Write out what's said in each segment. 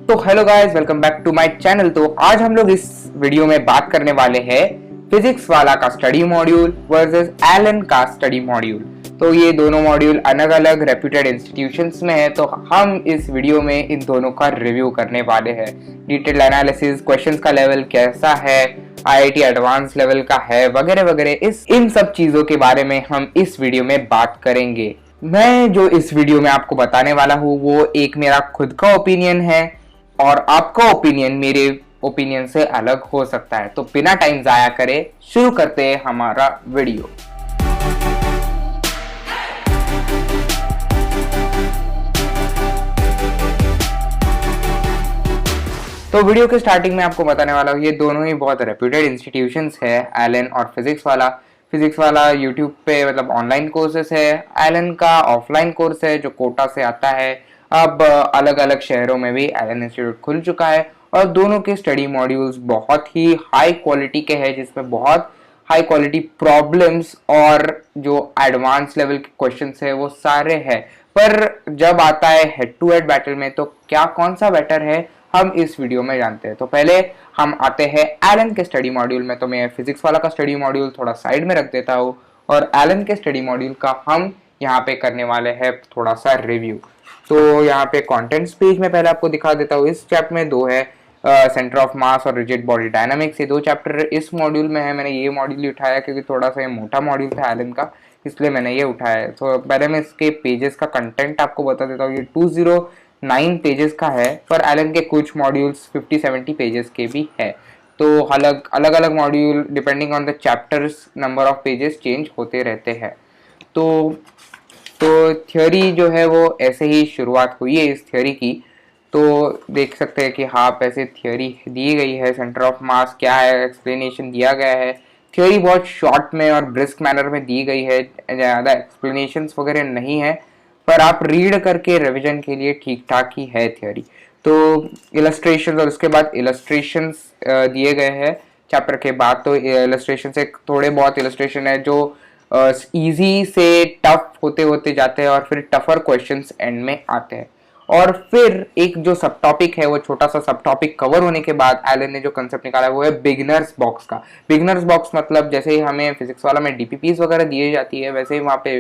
तो hello guys, welcome back to my channel. तो आज हम लोग इस वीडियो में बात करने वाले हैं फिजिक्स वाला का स्टडी मॉड्यूल वर्सेस एलन का स्टडी मॉड्यूल। तो ये दोनों मॉड्यूल अलग अलग रेप्यूटेड इंस्टीट्यूशंस में है, तो हम इस वीडियो में इन दोनों का रिव्यू करने वाले हैं। डिटेल एनालिसिस, क्वेश्चंस का लेवल कैसा है, आईआईटी एडवांस लेवल का है, वगैरह वगैरह, इन सब चीजों के बारे में हम इस वीडियो में बात करेंगे। मैं जो इस वीडियो में आपको बताने वाला हूँ वो एक मेरा खुद का ओपिनियन है और आपका ओपिनियन मेरे ओपिनियन से अलग हो सकता है। तो बिना टाइम जाया करे शुरू करते हैं हमारा वीडियो। तो वीडियो के स्टार्टिंग में आपको बताने वाला हूँ, ये दोनों ही बहुत रेप्यूटेड इंस्टीट्यूशंस है, एलन और फिजिक्स वाला यूट्यूब पे मतलब ऑनलाइन कोर्सेस है, एलन का ऑफलाइन कोर्स है जो कोटा से आता है। अब अलग अलग शहरों में भी एलन इंस्टीट्यूट खुल चुका है और दोनों के स्टडी मॉड्यूल्स बहुत ही हाई क्वालिटी के हैं, जिसमें बहुत हाई क्वालिटी प्रॉब्लम्स और जो एडवांस लेवल के क्वेश्चंस है वो सारे हैं। पर जब आता है हेड टू हेड बैटल में तो क्या कौन सा बेटर है हम इस वीडियो में जानते हैं। तो पहले हम आते हैं एलन के स्टडी मॉड्यूल में। तो मैं फिजिक्स वाला का स्टडी मॉड्यूल थोड़ा साइड में रख देता हूँ और एलन के स्टडी मॉड्यूल का हम यहाँ पे करने वाले हैं थोड़ा सा रिव्यू। तो यहाँ पे कंटेंट्स पेज में पहले आपको दिखा देता हूँ। इस चैप्टर में दो है, सेंटर ऑफ मास और रिजिड बॉडी डायनामिक्स। ये दो चैप्टर इस मॉड्यूल में है। मैंने ये मॉड्यूल ही उठाया क्योंकि थोड़ा सा ये मोटा मॉड्यूल था एलन का, इसलिए मैंने ये उठाया है। तो पहले मैं इसके पेजेस का कंटेंट आपको बता देता हूँ। ये 209 पेजेस का है, पर एलन के कुछ मॉड्यूल्स 50-70 पेजेस के भी है। तो अलग अलग module depending on the chapters number of pages change होते रहते हैं। तो थ्योरी जो है वो ऐसे ही शुरुआत हुई है इस थ्योरी की। तो देख सकते हैं कि हाँ ऐसे थ्योरी दी गई है, सेंटर ऑफ मास क्या है एक्सप्लेनेशन दिया गया है। थ्योरी बहुत शॉर्ट में और ब्रिस्क मैनर में दी गई है, ज़्यादा एक्सप्लेनेशंस वगैरह नहीं है, पर आप रीड करके रिवीजन के लिए ठीक ठाक ही है थ्योरी। तो इलस्ट्रेशन और उसके बाद इलस्ट्रेशंस दिए गए हैं चैप्टर के बाद। तो इलस्ट्रेशन से थोड़े बहुत इलस्ट्रेशन है जो इजी से टफ होते होते जाते हैं और फिर टफर क्वेश्चंस एंड में आते हैं। और फिर एक जो सब टॉपिक है वो छोटा सा सब टॉपिक कवर होने के बाद एलन ने जो कंसेप्ट निकाला है वो है बिगिनर्स बॉक्स का। बिगिनर्स बॉक्स मतलब जैसे ही हमें फिजिक्स वाला में डीपीपीस वगैरह दिए जाती है, वैसे ही वहाँ पे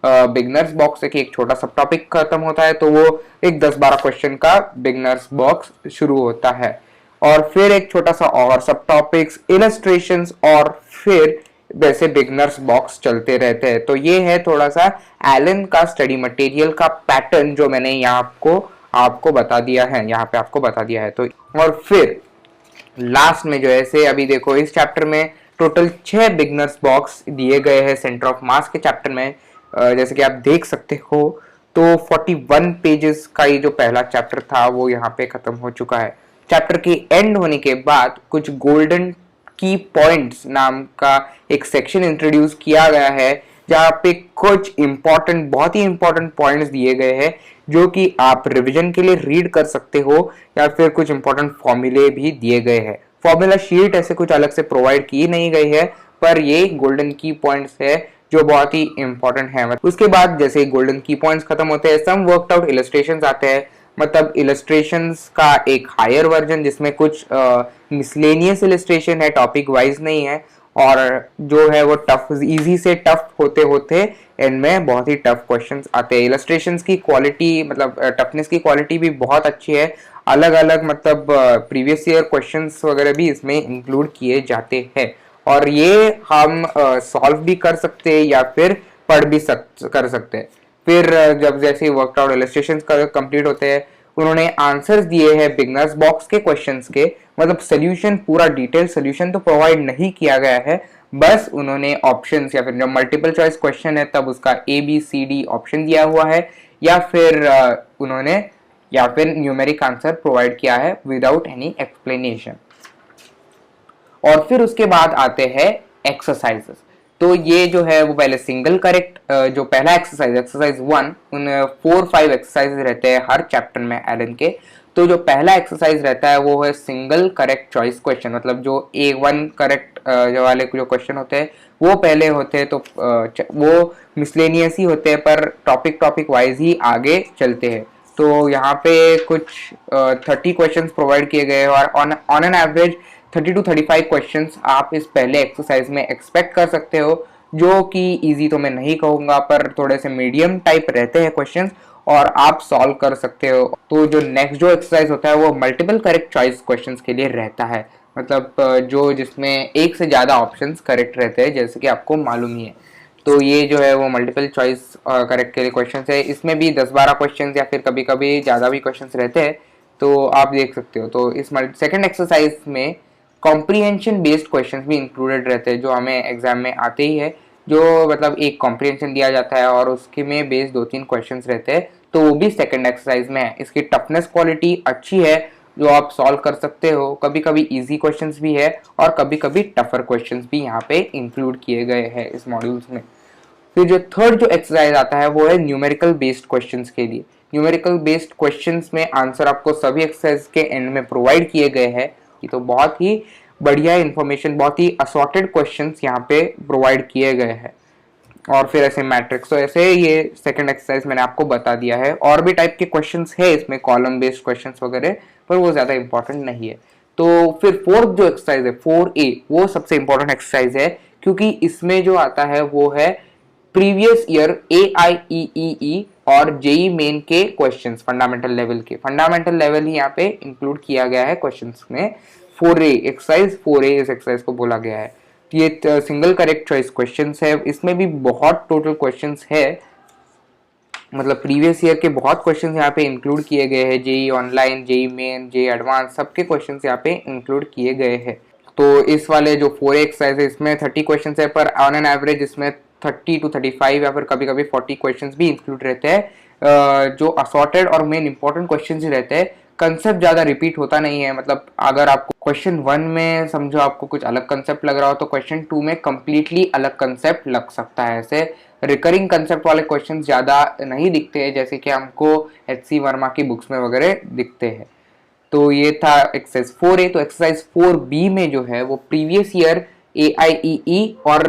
बिगिनर्स बॉक्स से एक छोटा सब टॉपिक खत्म होता है, तो वो एक 10-12 क्वेश्चन का बिगिनर्स बॉक्स शुरू होता है। और फिर एक छोटा सा और सब टॉपिक्स, इलस्ट्रेशंस और फिर वैसे बिगनर्स बॉक्स चलते रहते हैं। तो ये है थोड़ा सा एलन का स्टडी मटेरियल का पैटर्न जो मैंने यहाँ आपको बता दिया है, यहाँ पे आपको बता दिया है। तो और फिर लास्ट में जो है से अभी देखो इस चैप्टर में टोटल 6 बिगनर्स बॉक्स दिए गए हैं सेंटर ऑफ मास के चैप्टर में। जैसे कि आप देख सकते हो तो 41 पेजेस का ये जो पहला चैप्टर था वो यहाँ पे खत्म हो चुका है। चैप्टर के एंड होने के बाद कुछ गोल्डन की पॉइंट्स नाम का एक सेक्शन इंट्रोड्यूस किया गया है, जहाँ पे कुछ इंपॉर्टेंट, बहुत ही इंपॉर्टेंट पॉइंट्स दिए गए हैं जो कि आप रिवीजन के लिए रीड कर सकते हो, या फिर कुछ इंपॉर्टेंट फॉर्मूले भी दिए गए हैं। फॉर्मूला शीट ऐसे कुछ अलग से प्रोवाइड की नहीं गई है, पर ये गोल्डन की पॉइंट्स है जो बहुत ही इंपॉर्टेंट है। उसके बाद जैसे गोल्डन की पॉइंट्स खत्म होते हैं, सम वर्कड आउट इलस्ट्रेशंस आते हैं, मतलब इलस्ट्रेशंस का एक हायर वर्जन जिसमें कुछ मिसलेनियस इलस्ट्रेशन है, टॉपिक वाइज नहीं है, और जो है वो टफ, इजी से टफ होते होते एंड में बहुत ही टफ क्वेश्चंस आते हैं। इलस्ट्रेशंस की क्वालिटी मतलब टफनेस की क्वालिटी भी बहुत अच्छी है। अलग अलग मतलब प्रीवियस ईयर क्वेश्चंस वगैरह भी इसमें इंक्लूड किए जाते हैं, और ये हम सॉल्व भी कर सकते हैं या फिर पढ़ भी कर सकते हैं। फिर जब जैसे वर्कड आउट इलस्ट्रेशंस कंप्लीट होते हैं, उन्होंने आंसर्स दिए हैं बिगनर्स बॉक्स के क्वेश्चंस के, मतलब सोल्यूशन, पूरा डिटेल सोल्यूशन तो प्रोवाइड नहीं किया गया है, बस उन्होंने ऑप्शंस या फिर जब मल्टीपल चॉइस क्वेश्चन है तब उसका ABCD ऑप्शन दिया हुआ है, या फिर उन्होंने या फिर न्यूमेरिक आंसर प्रोवाइड किया है विदाउट एनी एक्सप्लेनेशन। और फिर उसके बाद आते हैं एक्सरसाइजेस। तो ये जो है वो पहले सिंगल करेक्ट, जो पहला एक्सरसाइज 1, उन 4-5 एक्सरसाइज रहते हैं हर चैप्टर में एलन के। तो जो पहला एक्सरसाइज रहता है वो है सिंगल करेक्ट चॉइस क्वेश्चन, मतलब जो A1 करेक्ट जो वाले जो क्वेश्चन होते हैं वो पहले होते हैं, तो वो मिसलेनियस ही होते हैं पर टॉपिक वाइज ही आगे चलते हैं। तो यहाँ पे कुछ 30 क्वेश्चंस प्रोवाइड किए गए हैं और on an average 30 to 35 questions आप इस पहले एक्सरसाइज में एक्सपेक्ट कर सकते हो, जो कि इजी तो मैं नहीं कहूँगा पर थोड़े से मीडियम टाइप रहते हैं क्वेश्चंस और आप सॉल्व कर सकते हो। तो जो नेक्स्ट जो एक्सरसाइज होता है वो मल्टीपल करेक्ट चॉइस क्वेश्चंस के लिए रहता है, मतलब जो जिसमें एक से ज़्यादा ऑप्शंस करेक्ट रहते हैं, जैसे कि आपको मालूम ही है। तो ये जो है वो मल्टीपल चॉइस करेक्ट के लिए क्वेश्चंस है। इसमें भी 10-12 क्वेश्चंस या फिर कभी कभी ज़्यादा भी क्वेश्चंस रहते हैं, तो आप देख सकते हो। तो इस सेकंड एक्सरसाइज में कॉम्प्रीहेंशन बेस्ड क्वेश्चंस भी इंक्लूडेड रहते हैं, जो हमें एग्जाम में आते ही है। जो मतलब एक कॉम्प्रीहेंशन दिया जाता है और उसके में बेस्ड 2-3 क्वेश्चंस रहते हैं, तो वो भी सेकंड एक्सरसाइज में है। इसकी टफनेस क्वालिटी अच्छी है, जो आप सॉल्व कर सकते हो। कभी कभी इजी क्वेश्चंस भी है और कभी कभी टफर क्वेश्चंस भी यहाँ पे इंक्लूड किए गए हैं इस मॉड्यूल्स में। फिर जो थर्ड जो एक्सरसाइज आता है वो है न्यूमेरिकल बेस्ड क्वेश्चंस के लिए। न्यूमेरिकल बेस्ड क्वेश्चंस में आंसर आपको सभी एक्सरसाइज के एंड में प्रोवाइड किए गए हैं। तो बहुत ही बढ़िया इंफॉर्मेशन, बहुत ही असॉर्टेड क्वेश्चंस यहाँ पे प्रोवाइड किए गए हैं। और फिर ऐसे मैट्रिक्स, तो ऐसे ये सेकंड एक्सरसाइज मैंने आपको बता दिया है। और भी टाइप के क्वेश्चंस है इसमें, कॉलम बेस्ड क्वेश्चंस वगैरह, पर वो ज्यादा इंपॉर्टेंट नहीं है। तो फिर फोर्थ जो एक्सरसाइज है 4A, वो सबसे इंपॉर्टेंट एक्सरसाइज है, क्योंकि इसमें जो आता है वो है प्रीवियस ईयर AIEEE और जेई मेन के क्वेश्चंस, फंडामेंटल लेवल के। फंडामेंटल लेवल ही यहाँ पे इंक्लूड किया गया है क्वेश्चंस में। 4A एक्सरसाइज, 4A इस एक्सरसाइज को बोला गया है। ये सिंगल करेक्ट चॉइस क्वेश्चंस है। इसमें भी बहुत टोटल क्वेश्चंस है, मतलब प्रीवियस ईयर के बहुत क्वेश्चंस यहाँ पे इंक्लूड किए गए हैं। JEE online, JEE main, JEE advance, सबके क्वेश्चंस यहाँ पे इंक्लूड किए गए हैं। तो इस वाले जो 4A एक्सरसाइज है इसमें 30 क्वेश्चंस है, पर ऑन एन एवरेज इसमें 30 to 35 या फिर कभी कभी 40 क्वेश्चंस भी इंक्लूड रहते हैं, जो असॉर्टेड और मेन इंपॉर्टेंट क्वेश्चंस ही रहते हैं। कंसेप्ट ज्यादा रिपीट होता नहीं है, मतलब अगर आपको क्वेश्चन 1 में समझो आपको कुछ अलग कंसेप्ट लग रहा हो, तो क्वेश्चन 2 में कंप्लीटली अलग कंसेप्ट लग सकता है। ऐसे रिकरिंग कंसेप्ट वाले क्वेश्चन ज्यादा नहीं दिखते हैं, जैसे कि हमको HC वर्मा की बुक्स में वगैरह दिखते हैं। तो ये था एक्सरसाइज 4A। तो एक्सरसाइज 4B में जो है वो प्रीवियस ईयर AIEE और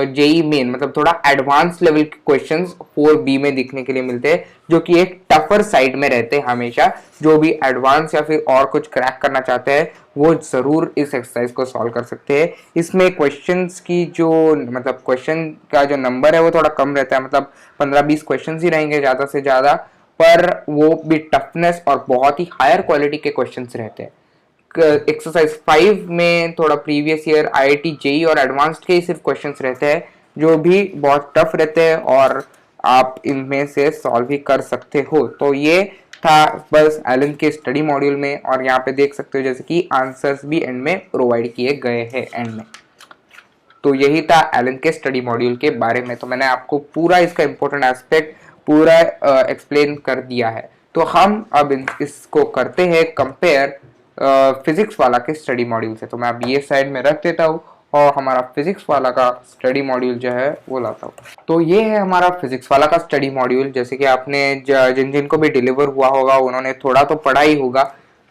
जेई मेन, मतलब थोड़ा एडवांस लेवल के क्वेश्चंस 4B में दिखने के लिए मिलते हैं, जो कि एक टफर साइड में रहते हैं हमेशा। जो भी एडवांस या फिर और कुछ क्रैक करना चाहते हैं वो जरूर इस एक्सरसाइज को सॉल्व कर सकते हैं। इसमें क्वेश्चंस की जो मतलब क्वेश्चन का जो नंबर है वो थोड़ा कम रहता है, मतलब 15-20 क्वेश्चन ही रहेंगे ज्यादा से ज्यादा, पर वो भी टफनेस और बहुत ही हायर क्वालिटी के क्वेश्चंस रहते हैं। एक्सरसाइज 5 में थोड़ा प्रीवियस ईयर IIT जेई और एडवांस्ड के ही सिर्फ क्वेश्चंस रहते हैं, जो भी बहुत टफ रहते हैं और आप इनमें से सॉल्व भी कर सकते हो। तो ये था बस एलन के स्टडी मॉड्यूल में, और यहाँ पे देख सकते हो जैसे कि आंसर्स भी एंड में प्रोवाइड किए गए हैं एंड में। तो यही था एलन के स्टडी मॉड्यूल के बारे में। तो मैंने आपको पूरा इसका इंपॉर्टेंट एस्पेक्ट पूरा एक्सप्लेन कर दिया है। तो हम अब इसको करते हैं कंपेयर फिजिक्स वाला के स्टडी मॉड्यूल से। तो मैं अब ये साइड में रख देता हूँ और हमारा फिजिक्स वाला का स्टडी मॉड्यूल जो है वो लाता हूँ। तो ये है हमारा फिजिक्स वाला का स्टडी मॉड्यूल। जैसे कि आपने जिन जिन को भी डिलीवर हुआ होगा उन्होंने थोड़ा तो पढ़ा ही होगा।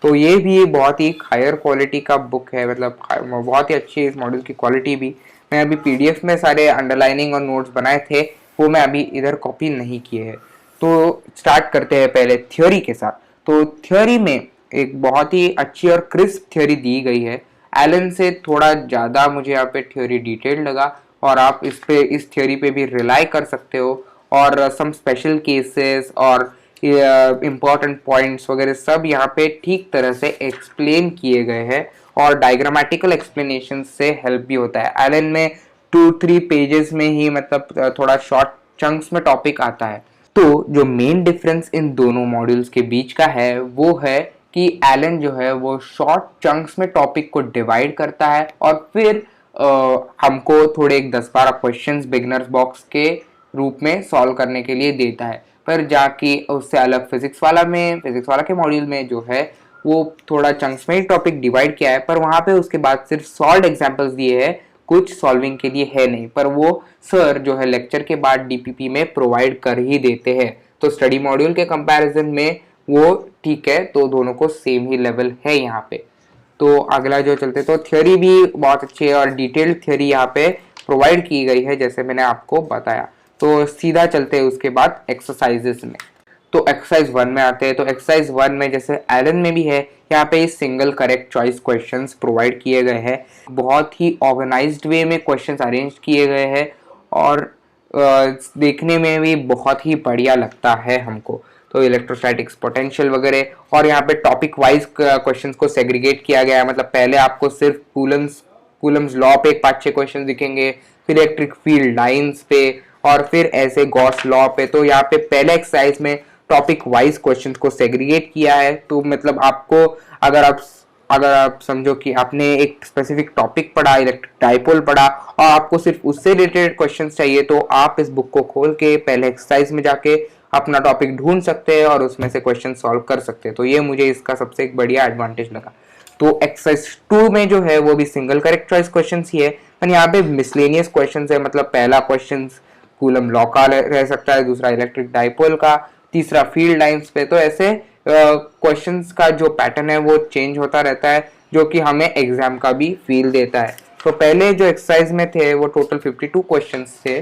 तो ये भी बहुत ही हायर क्वालिटी का बुक है, मतलब बहुत ही अच्छी है इस मॉड्यूल की क्वालिटी भी। मैं अभी PDF में सारे अंडरलाइनिंग और नोट्स बनाए थे, वो मैं अभी इधर कॉपी नहीं किए हैं। तो स्टार्ट करते हैं पहले थ्योरी के साथ। तो थ्योरी में एक बहुत ही अच्छी और क्रिस्प थ्योरी दी गई है। एलन से थोड़ा ज़्यादा मुझे यहाँ पे थ्योरी डिटेल लगा, और आप इस थ्योरी पे भी रिलाई कर सकते हो। और सम स्पेशल केसेस और इम्पोर्टेंट पॉइंट्स वगैरह सब यहाँ पे ठीक तरह से एक्सप्लेन किए गए हैं, और डायग्रामेटिकल एक्सप्लेनेशन से हेल्प भी होता है। एलन में 2-3 पेजेस में ही मतलब थोड़ा शॉर्ट चंक्स में टॉपिक आता है। तो जो मेन डिफरेंस इन दोनों मॉड्यूल्स के बीच का है वो है कि एलन जो है वो शॉर्ट चंक्स में टॉपिक को डिवाइड करता है, और फिर हमको थोड़े 10-12 क्वेश्चंस बिगिनर्स बॉक्स के रूप में सॉल्व करने के लिए देता है। पर जाके उससे अलग फिजिक्स वाला के मॉड्यूल में जो है वो थोड़ा चंक्स में ही टॉपिक डिवाइड किया है, पर वहां पे उसके बाद सिर्फ सॉल्व एग्जांपल्स दिए हैं, कुछ सॉल्विंग के लिए है नहीं। पर वो सर जो है लेक्चर के बाद DPP में प्रोवाइड कर ही देते हैं। तो स्टडी मॉड्यूल के कंपैरिजन में वो ठीक है, तो दोनों को सेम ही लेवल है यहाँ पे। तो अगला जो चलते, तो थ्योरी भी बहुत अच्छी है और डिटेल्ड थ्योरी यहाँ पे प्रोवाइड की गई है, जैसे मैंने आपको बताया। तो सीधा चलते हैं उसके बाद एक्सरसाइजेस में। तो एक्सरसाइज 1 में आते हैं। तो एक्सरसाइज 1 में जैसे एलन में भी है, यहाँ पे single correct choice questions provide किए गए हैं। बहुत ही ऑर्गेनाइज्ड वे में क्वेश्चंस अरेंज किए गए हैं और देखने में भी बहुत ही बढ़िया लगता है हमको। तो इलेक्ट्रोस्टैटिक्स, पोटेंशियल वगैरह, और यहाँ पे टॉपिक वाइज क्वेश्चंस को सेग्रीगेट किया गया है। मतलब पहले आपको सिर्फ कूलम्स लॉ पे 5-6 क्वेश्चन दिखेंगे, फिर इलेक्ट्रिक फील्ड लाइंस पे, और फिर ऐसे गॉस लॉ पे। तो यहाँ पे पहले एक्सरसाइज में टॉपिक वाइज क्वेश्चंस को सेग्रीगेट किया है। तो मतलब आपको अगर आप समझो कि आपने एक स्पेसिफिक टॉपिक पढ़ा, इलेक्ट्रिक डाइपोल पढ़ा, और आपको सिर्फ उससे रिलेटेड क्वेश्चंस चाहिए, तो आप इस बुक को खोल के पहले एक्सरसाइज में जाके अपना टॉपिक ढूंढ सकते हैं और उसमें से क्वेश्चन सॉल्व कर सकते हैं। तो ये मुझे इसका सबसे एक बढ़िया एडवांटेज लगा। तो एक्सरसाइज 2 में जो है वो भी सिंगल करेक्ट चॉइस क्वेश्चंस ही है, पर यहाँ पे मिसलेनियस क्वेश्चंस है। मतलब पहला क्वेश्चन कूलम लॉ का रह सकता है, दूसरा इलेक्ट्रिक डाइपोल का, तीसरा फील्ड लाइंस पे। तो ऐसे क्वेश्चंस का जो पैटर्न है वो चेंज होता रहता है, जो कि हमें एग्जाम का भी फील देता है। तो पहले जो एक्सरसाइज में थे वो टोटल 52 क्वेश्चंस थे,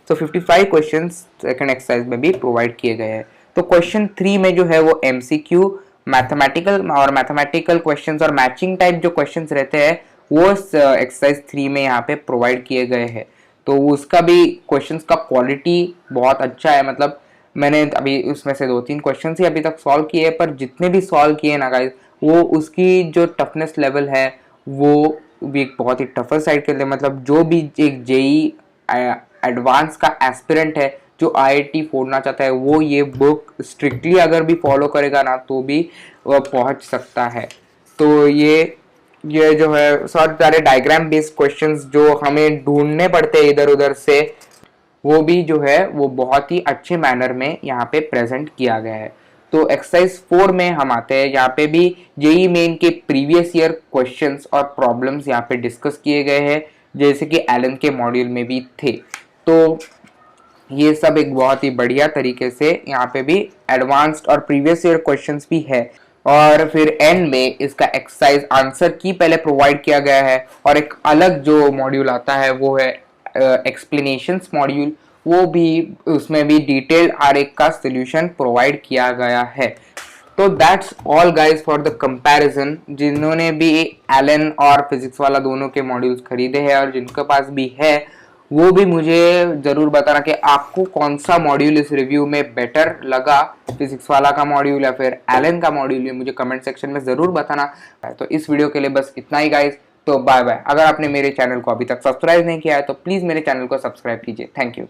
तो 55 क्वेश्चंस सेकंड एक्सरसाइज में भी प्रोवाइड किए गए हैं। तो क्वेश्चन 3 में जो है वो एमसीक्यू, मैथमेटिकल क्वेश्चंस और मैचिंग टाइप जो क्वेश्चंस रहते हैं वो एक्सरसाइज 3 में यहाँ पे प्रोवाइड किए गए हैं। तो उसका भी क्वेश्चंस का क्वालिटी बहुत अच्छा है। मतलब मैंने अभी उसमें से 2-3 क्वेश्चंस ही अभी तक सॉल्व किए, पर जितने भी सॉल्व किए ना गाइस, वो उसकी जो टफनेस लेवल है वो भी एक बहुत ही टफर साइड के लिए। मतलब जो भी एक जेई एडवांस का एस्पिरेंट है जो आईआईटी फोड़ना चाहता है, वो ये बुक स्ट्रिक्टली अगर भी फॉलो करेगा ना तो भी वह पहुंच सकता है। तो ये जो है सारे डायग्राम बेस्ड क्वेश्चंस जो हमें ढूंढने पड़ते हैं इधर उधर से, वो भी जो है वो बहुत ही अच्छे मैनर में यहाँ पे प्रेजेंट किया गया है। तो एक्सरसाइज 4 में हम आते हैं। यहाँ पे भी जेई मेन के प्रीवियस ईयर क्वेश्चंस और प्रॉब्लम्स यहाँ पे डिस्कस किए गए हैं, जैसे कि एलन के मॉड्यूल में भी थे। तो ये सब एक बहुत ही बढ़िया तरीके से यहाँ पे भी एडवांस्ड और प्रीवियस ईयर क्वेश्चंस भी है। और फिर एंड में इसका एक्सरसाइज आंसर की पहले प्रोवाइड किया गया है, और एक अलग जो मॉड्यूल आता है वो है एक्सप्लेनेशंस मॉड्यूल। वो भी उसमें भी डिटेल्ड आरेख का सॉल्यूशन प्रोवाइड किया गया है। तो that's all guys for the comparison. जिन्होंने भी एलन और फिजिक्स वाला दोनों के मॉड्यूल्स खरीदे हैं और जिनके पास भी है, वो भी मुझे ज़रूर बताना कि आपको कौन सा मॉड्यूल इस रिव्यू में बेटर लगा, फिजिक्स वाला का मॉड्यूल या फिर एलन का मॉड्यूल। ये मुझे कमेंट सेक्शन में ज़रूर बताना। तो इस वीडियो के लिए बस इतना ही गाइज। तो बाय बाय। अगर आपने मेरे चैनल को अभी तक सब्सक्राइब नहीं किया है तो प्लीज़ मेरे चैनल को सब्सक्राइब कीजिए। Thank you.